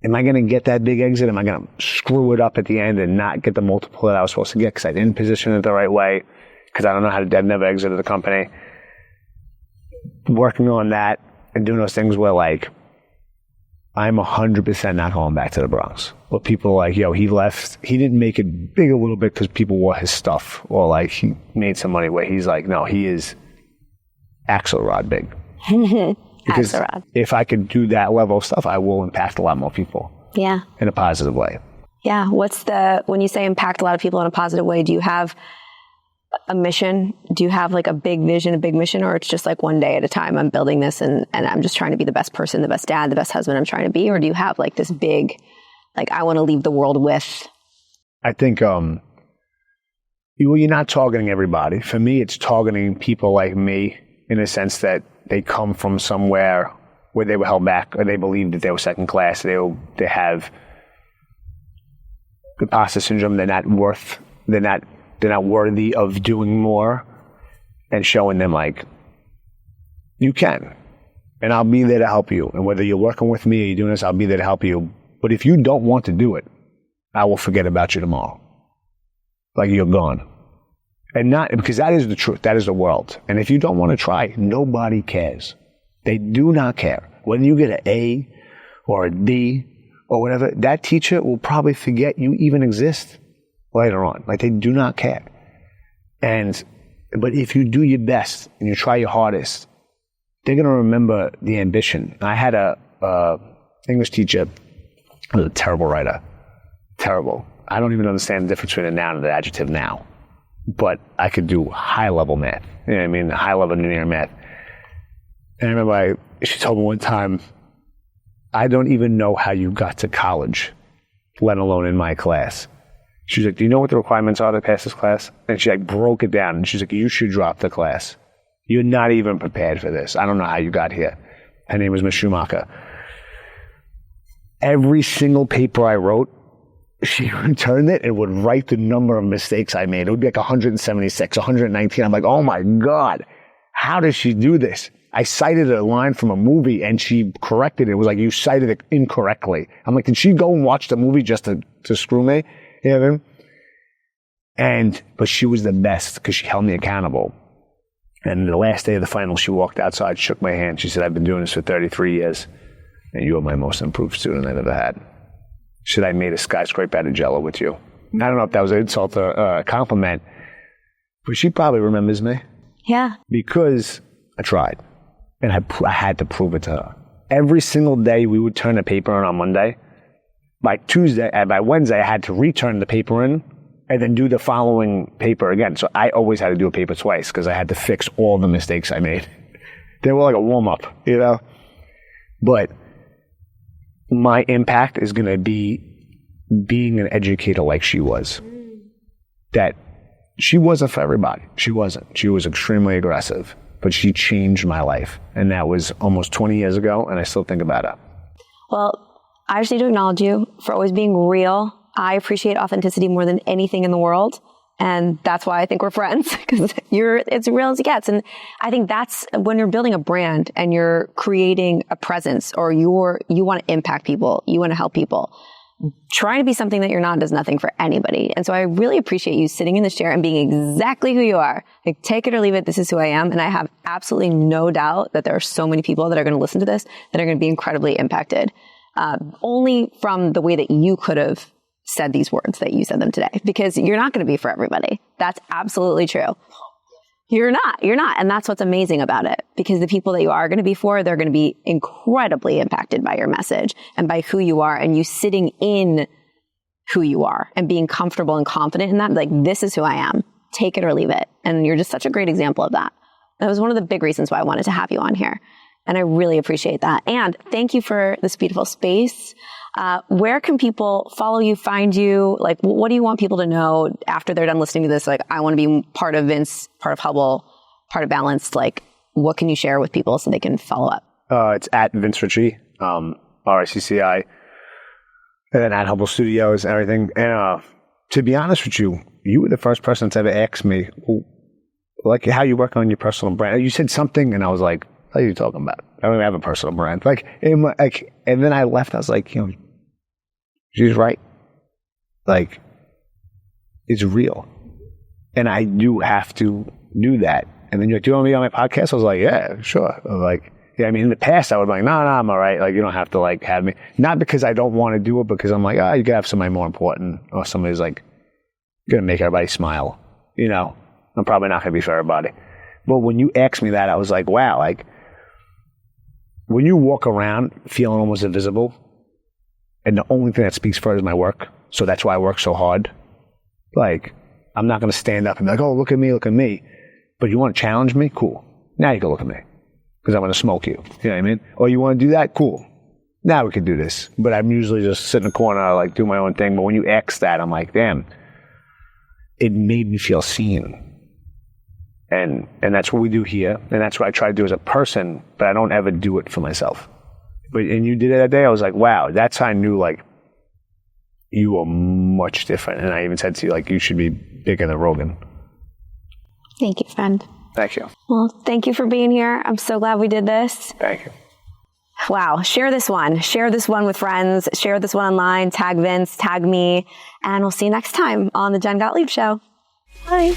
am I going to get that big exit? Am I going to screw it up at the end and not get the multiple that I was supposed to get because I didn't position it the right way? Because I don't know how to, I've never exited the company. Working on that and doing those things where like, I'm 100% not going back to the Bronx. Where people are like, yo, he left, he didn't make it big a little bit because people wore his stuff. Or like he made some money where he's like, no, he is Axelrod big. Because if I could do that level of stuff, I will impact a lot more people. Yeah. In a positive way. Yeah. When you say impact a lot of people in a positive way, do you have a mission? Do you have like a big vision, a big mission, or it's just like one day at a time, I'm building this and I'm just trying to be the best person, the best dad, the best husband I'm trying to be? Or do you have like this big, like I want to leave the world with? I think, you're not targeting everybody. For me, it's targeting people like me in a sense that they come from somewhere where they were held back or they believed that they were second class. They have imposter syndrome. They're not worthy of doing more, and showing them like, you can, and I'll be there to help you. And whether you're working with me or you're doing this, I'll be there to help you. But if you don't want to do it, I will forget about you tomorrow. Like you're gone. And not, because that is the truth. That is the world. And if you don't want to try, nobody cares. They do not care. Whether you get an A or a D or whatever, that teacher will probably forget you even exist later on. Like they do not care. But if you do your best and you try your hardest, they're going to remember the ambition. I had a English teacher who was a terrible writer. Terrible. I don't even understand the difference between a noun and an adjective now. But I could do high-level math. You know what I mean? High-level engineering math. And I remember she told me one time, I don't even know how you got to college, let alone in my class. She was like, do you know what the requirements are to pass this class? And she like broke it down. And she's like, you should drop the class. You're not even prepared for this. I don't know how you got here. Her name was Miss Schumacher. Every single paper I wrote, she returned it and would write the number of mistakes I made. It would be like 176, 119. I'm like, oh my God, how does she do this? I cited a line from a movie and she corrected it. It was like, you cited it incorrectly. I'm like, did she go and watch the movie just to screw me? You know what I mean? But she was the best because she held me accountable. And the last day of the final, she walked outside, shook my hand. She said, I've been doing this for 33 years and you are my most improved student I've ever had. She said, I made a skyscraper out of Jell-O with you. I don't know if that was an insult or a compliment, but she probably remembers me. Yeah. Because I tried. And I had to prove it to her. Every single day we would turn the paper in on Monday. By Wednesday, I had to return the paper in and then do the following paper again. So I always had to do a paper twice because I had to fix all the mistakes I made. They were like a warm-up, you know? But my impact is going to be being an educator like she was. That she wasn't for everybody. She wasn't. She was extremely aggressive, but she changed my life. And that was almost 20 years ago, and I still think about it. Well, I just need to acknowledge you for always being real. I appreciate authenticity more than anything in the world. And that's why I think we're friends, because it's real as it gets. And I think that's when you're building a brand and you're creating a presence, or you want to impact people, you want to help people. Trying to be something that you're not does nothing for anybody. And so I really appreciate you sitting in this chair and being exactly who you are. Like, take it or leave it. This is who I am. And I have absolutely no doubt that there are so many people that are going to listen to this that are going to be incredibly impacted. Only from the way that you could have said these words that you said them today, because you're not going to be for everybody. That's absolutely true. You're not. And that's what's amazing about it, because the people that you are going to be for, they're going to be incredibly impacted by your message and by who you are, and you sitting in who you are and being comfortable and confident in that. Like, this is who I am. Take it or leave it. And you're just such a great example of that. That was one of the big reasons why I wanted to have you on here. And I really appreciate that. And thank you for this beautiful space. Where can people follow you, find you? Like, what do you want people to know after they're done listening to this? Like, I want to be part of Vince, part of Hubble, part of Balanced. Like, what can you share with people so they can follow up? It's at Vince Ricci, RICCI, and then at Hubble Studios and everything. And to be honest with you, you were the first person that's ever asked me, like, how you work on your personal brand. You said something, and I was like, what are you talking about? I don't even have a personal brand. And then I left. I was like, she's right. Like, it's real. And I do have to do that. And then you're like, do you want to be on my podcast? I was like, yeah, sure. I was like, yeah, I mean, in the past, I would be like, no, I'm all right. Like, you don't have to, like, have me. Not because I don't want to do it, because I'm like, you gotta have somebody more important, or somebody's, like, going to make everybody smile. I'm probably not going to be for everybody. But when you asked me that, I was like, wow, like, when you walk around feeling almost invisible, and the only thing that speaks for it is my work, so that's why I work so hard. Like, I'm not going to stand up and be like, oh, look at me. But you want to challenge me? Cool. Now you can look at me, because I'm going to smoke you. You know what I mean? Or you want to do that? Cool. Now we can do this. But I'm usually just sit in the corner, like, do my own thing. But when you ask that, I'm like, damn, it made me feel seen. And that's what we do here. And that's what I try to do as a person, but I don't ever do it for myself. And you did it that day. I was like, wow, that's how I knew, like, you were much different. And I even said to you, like, you should be bigger than Rogan. Thank you, friend. Thank you. Well, thank you for being here. I'm so glad we did this. Thank you. Wow. Share this one. Share this one with friends. Share this one online. Tag Vince, tag me. And we'll see you next time on the Jen Gottlieb Show. Bye.